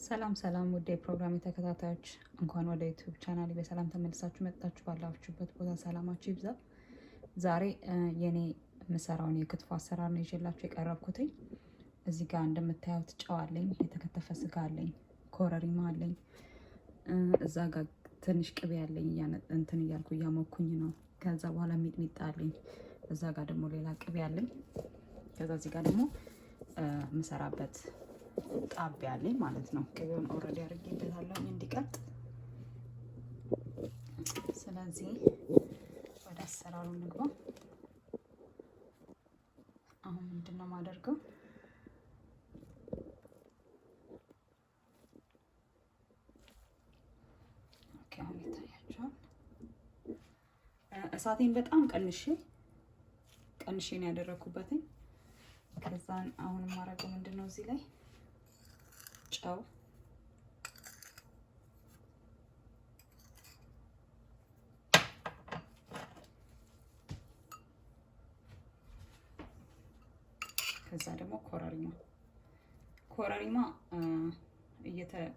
ሰላም ሰላም ውድ የፕሮግራም ተከታታዮች እንኳን ወደ ዩቲዩብ ቻናሌ በሰላም ተመልሳችሁ መጣችሁ። ባላችሁበት ቦታ ሰላማችሁ ይብዛ። ዛሬ የኔ የምሰራውን የክትፎ አሰራር ነው ይዤላችሁ የቀረብኩት። እዚህ ጋር እንደምታዩት ጨው አለኝ፣ የተከተፈ ስጋ አለኝ፣ ኮረሪማ አለኝ፣ እዛ ጋር ትንሽ ቅቤ አለኝ እንትን እያልኩ እያሞኩኝ ነው። ከዛ በኋላ ሚጥሚጣ አለኝ፣ እዛ ጋር ደግሞ ሌላ ቅቤ አለኝ። ከዛ እዚህ ጋር ደግሞ የምሰራበት ጣቢያ አለኝ ማለት ነው። ቅቤውን ኦልሬዲ አድርጌበታለሁ እንዲቀጥ። ስለዚህ ወደ አሰራሩ እንግባ። አሁን ምንድነው የማደርገው? ኦኬ፣ አሁን ይታያችኋል። እሳቴን በጣም ቀንሼ ነው ያደረኩበትኝ። ከዛን አሁን የማደርገው ምንድነው እዚህ ላይ ጨው፣ ከዛ ደግሞ ኮረሪማ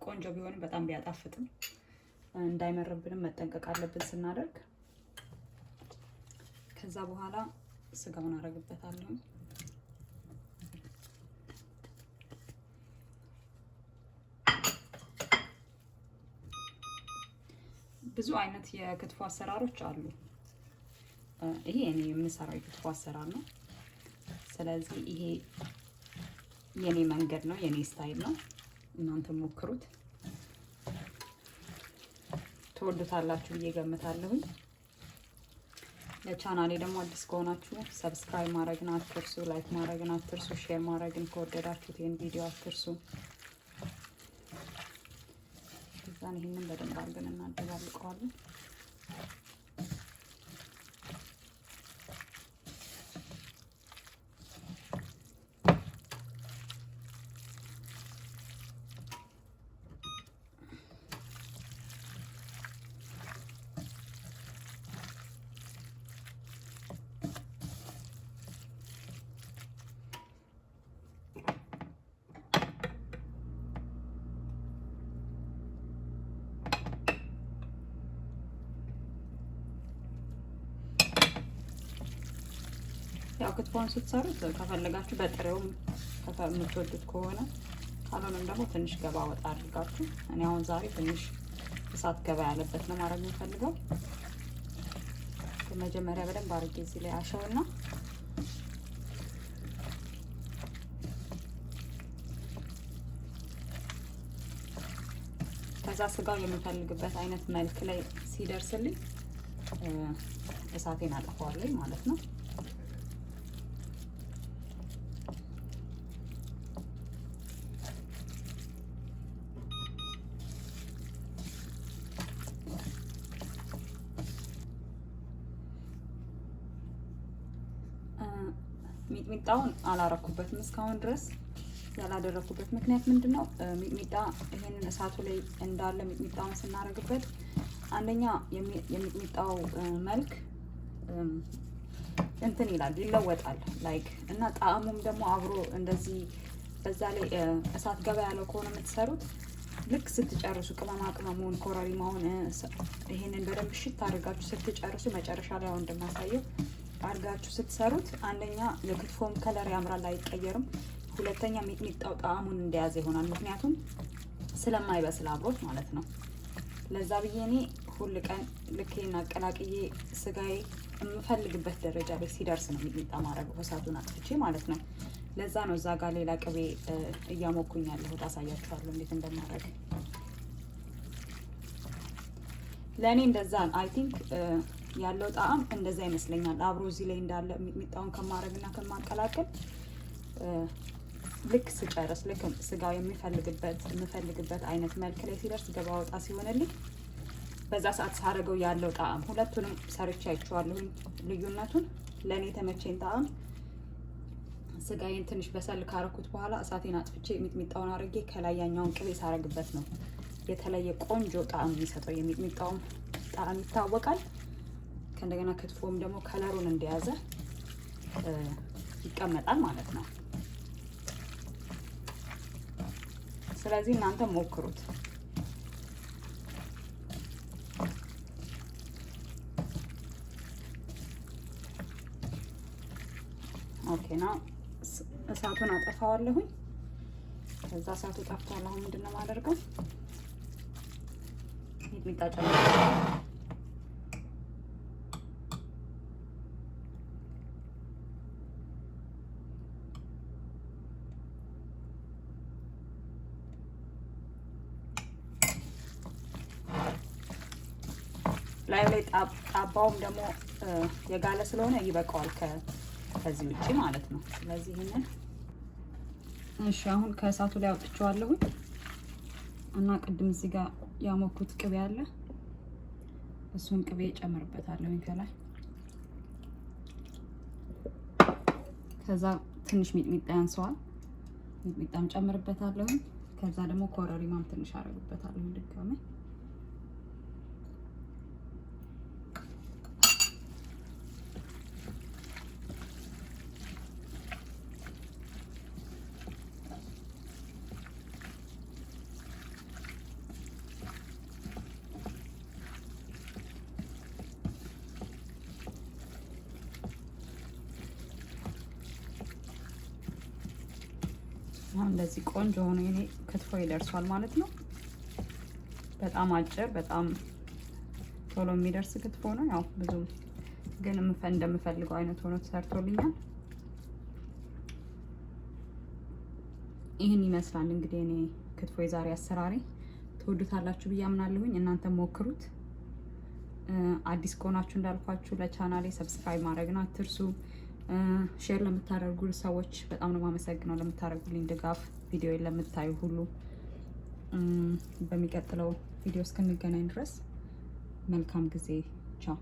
ቆንጆ ቢሆንም በጣም ቢያጣፍጥም እንዳይመርብንም መጠንቀቅ አለብን ስናደርግ። ከዛ በኋላ ስጋውን አደርግበታለሁ። ብዙ አይነት የክትፎ አሰራሮች አሉ። ይሄ እኔ የምሰራው የክትፎ አሰራር ነው። ስለዚህ ይሄ የኔ መንገድ ነው፣ የኔ ስታይል ነው። እናንተ ሞክሩት፣ ትወዱታላችሁ ብዬ ገምታለሁ። ለቻናሌ ደግሞ አዲስ ከሆናችሁ ሰብስክራይብ ማድረግን አትርሱ፣ ላይክ ማድረግን አትርሱ፣ ሼር ማድረግን ከወደዳችሁት ይሄን ቪዲዮ አትርሱ። ከዛን ይሄንን በደንብ አድርገን እናደባልቀዋለን። ያው ክትፎን ስትሰሩት ከፈለጋችሁ በጥሬውም የምትወዱት ከሆነ፣ ካልሆነም ደግሞ ትንሽ ገባ ወጣ አድርጋችሁ። እኔ አሁን ዛሬ ትንሽ እሳት ገባ ያለበት ነው ማድረግ የምፈልገው። መጀመሪያ በደንብ አድርጌ እዚህ ላይ አሸውና ከዛ ስጋው የምፈልግበት አይነት መልክ ላይ ሲደርስልኝ እሳቴን አጠፋዋለሁ ማለት ነው። ሚጥሚጣውን አላረኩበትም እስካሁን ድረስ። ያላደረኩበት ምክንያት ምንድነው? ሚጥሚጣ ይሄንን እሳቱ ላይ እንዳለ ሚጥሚጣውን ስናረግበት አንደኛ የሚጥሚጣው መልክ እንትን ይላል፣ ይለወጣል ላይክ እና ጣዕሙም ደግሞ አብሮ እንደዚህ በዛ ላይ እሳት ገባ ያለው ከሆነ የምትሰሩት ልክ ስትጨርሱ ቅመማ ቅመሙን ኮረሪማውን ይሄንን በደንብ ሽት አድርጋችሁ ስትጨርሱ መጨረሻ ላይ አሁን እንደማሳየው አድርጋችሁ ስትሰሩት አንደኛ የክትፎም ከለር ያምራል፣ አይቀየርም። ሁለተኛ ሚጥሚጣው ጣዕሙን እንደያዘ ይሆናል፣ ምክንያቱም ስለማይበስል አብሮት ማለት ነው። ለዛ ብዬ እኔ ሁል ቀን ልኬና አቀላቅዬ ስጋዬ የምፈልግበት ደረጃ ላይ ሲደርስ ነው ሚጥሚጣ ማድረግ፣ እሳቱን አጥፍቼ ማለት ነው። ለዛ ነው እዛ ጋር ሌላ ቅቤ እያሞኩኝ ያለሁት። አሳያችኋለሁ እንዴት እንደማድረግ። ለእኔ እንደዛ አይ ቲንክ ያለው ጣዕም እንደዛ ይመስለኛል። አብሮ እዚህ ላይ እንዳለ ሚጥሚጣውን ከማድረግና ከማቀላቀል ልክ ስጨርስ ልክ ስጋው የምፈልግበት አይነት መልክ ላይ ሲደርስ ገባ ወጣ ሲሆንልኝ በዛ ሰዓት ሳደርገው ያለው ጣዕም ሁለቱንም ሰርቼ አይቼዋለሁኝ ልዩነቱን። ለእኔ የተመቸኝ ጣዕም ስጋዬን ትንሽ በሰል ካረኩት በኋላ እሳቴን አጥፍቼ ሚጥሚጣውን አድርጌ ከላይ ያኛውን ቅቤ ሳረግበት ነው የተለየ ቆንጆ ጣዕም የሚሰጠው። የሚጥሚጣውም ጣዕም ይታወቃል። ከእንደገና ክትፎም ደግሞ ከለሩን እንደያዘ ይቀመጣል ማለት ነው። ስለዚህ እናንተ ሞክሩት። ኦኬ ነው። እሳቱን አጠፋዋለሁኝ። ከዛ እሳቱ ጠፍቷል። አሁን ምንድነው ማደርገው? ሚጥሚጣ ጨምራለሁ። ላይ ጣባውም ደግሞ የጋለ ስለሆነ ይበቃዋል ከዚህ ውጪ ማለት ነው። ስለዚህ ይሄንን እሺ፣ አሁን ከእሳቱ ላይ አውጥቼዋለሁ እና ቅድም እዚህ ጋር ያሞኩት ቅቤ አለ። እሱን ቅቤ ጨምርበታለሁ ከላይ። ከዛ ትንሽ ሚጥሚጣ ያንሰዋል፣ ሚጥሚጣም ጨምርበታለሁ። ከዛ ደግሞ ኮረሪማም ትንሽ አረግበታለሁ ድጋሜ። እንደዚህ ቆንጆ ሆኖ የኔ ክትፎ ይደርሷል ማለት ነው። በጣም አጭር፣ በጣም ቶሎ የሚደርስ ክትፎ ነው። ያው ብዙ ግን እንደምፈልገው አይነት ሆኖ ተሰርቶልኛል። ይህን ይመስላል እንግዲህ እኔ ክትፎ የዛሬ አሰራሬ። ትወዱታላችሁ ብዬ አምናለሁኝ። እናንተ ሞክሩት። አዲስ ከሆናችሁ እንዳልኳችሁ ለቻናሌ ሰብስክራይብ ማድረግን አትርሱ። ሼር ለምታደርጉ ሰዎች በጣም ነው የማመሰግነው፣ ለምታደርጉልኝ ድጋፍ፣ ቪዲዮውን ለምታዩ ሁሉ። በሚቀጥለው ቪዲዮ እስክንገናኝ ድረስ መልካም ጊዜ። ቻው።